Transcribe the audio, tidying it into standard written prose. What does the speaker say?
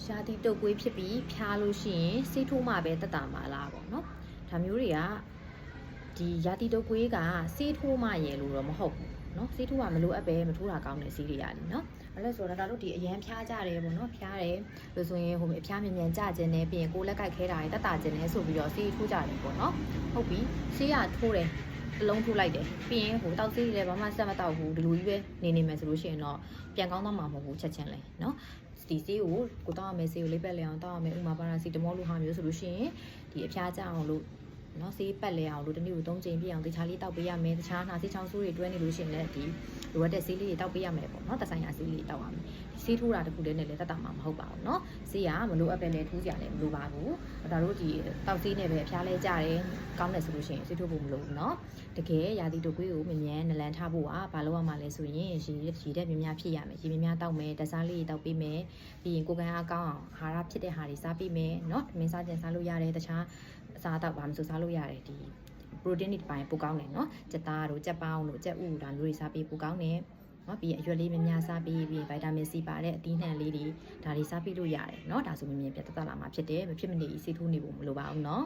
ရှားတီတုတ်ကွေးဖြစ်ပြီးဖျားလို့ရှိရင်ဆေးထိုးမှပဲတက်တာမှာလားပေါ့နော်ဒါမျိုးတွေကဒီရာတီတုတ်ကွေးကဆေးထိုးမှရယ်လို့တော့မဟုတ်ဘူးနော်ဆေးထိုးကမလိုအပ်ပဲမထိုးတာကောင်းတဲ့ဆေးတွေရတယ်နော်အဲ့လဲဆိုတော့ဒါတို့ဒီအရန်ဖျားကြတယ်ပေါ့နော်ဖျားတယ်လို့ဆိုရင်ဟိုအဖျားမြန်မြန်ကြခြင်းနဲ့ပြီးရင်ကိုယ်လက်ကိုက်ခဲတာတွေတက်တာခြင်းနဲ့ဆိုပြီးတော့ဆေးထိုးကြတယ်ပေါ့နော်ဟုတ်ပြီဆေးရထိုးတယ်အလုံးထိုးလိုက်တယ်ပြီးရင်ဟိုတောက်ဆေးတွေလည်းဘာမှဆက်မတောက်ဘူးဒီလိုကြီးပဲနေမယ်ဆိုလို့ရှိရင်တော့ပြန်ကောင်းသွားမှာမဟုတ်ဘူးချက်ချင်းလဲနော်ဒီဆေးကိုတောက်ရမယ်ဆေးကိုလေးပတ်လဲအောင်တောက်ရမယ်ဥမာပါရာစီတမောလိုဟာမျိုးဆိုလို့ရှိရင်ဒီအဖျားကြအောင်လို့နော်ဆေးပတ်လဲအောင်လို့တနေ့ကို3ချိန်ပြည့်အောင်တခြားလေးတောက်ပေးရမယ်တခြားနှာဆေးချောင်းဆိုးတွေတွဲနေလို့ရှိရင်လည်းဒီလိုအပ်တဲ့ဆေးလေးတွေတောက်ပေးရမယ်ပေါ့နော်တဆိုင်ရာဆေးလေးတွေတောက်ရမယ်ဆေးထိုးတာတခုတည်းနဲ့လည်းတက်တာမှာမဟုတ်ပါဘူးเนาะဆေးကမလိုအပ်ပဲလည်းထိုးကြလည်းမလိုပါဘူးဒါတို့ဒီတောက်ဆေးနဲ့ပဲအဖျားလဲကြတယ်ကောင်းတယ်ဆိုလို့ရှိရင်ဆေးထိုးဖို့မလိုဘူးเนาะတကယ်ရာသီတုပ်ကွေးကိုမြန်မြန်နလန်ထားဖို့ဘာလုပ်ရမှာလဲဆိုရင်ရေတက်များများဖြစ်ရမယ်ရေများတောက်မယ်တစားလေးတောက်ပေးမယ်ပြီးရင်ကိုယ်ကံအားကောင်းအောင်အာဟာရဖြစ်တဲ့ဟာတွေစားပေးမယ်เนาะမင်းစားကျင်စားလို့ရတယ်တခြားအစားအသောက်ဘာမှမစားလို့ရတယ်ဒီprotein တွေပိုင်းပိုကောင်းတယ်เนาะကြက်သားတို့ကြက်ပေါင်းတို့ကြက်ဥဒါမျိုးတွေစားပေးပိုကောင်းတယ်နော်ပြီးအရွက်လေးများများစားပြီးဗိုက်တာမင်စီပါတဲ့အသီးနှံလေးတွေဒါတွေစားပြီးလို့ရတယ်เนาะဒါဆိုမြင်မြင်ပြတ်တက်လာမှာဖြစ်တယ်မဖြစ်မနေဆေးထိုးနေဖို့မလိုပါဘူးเนาะ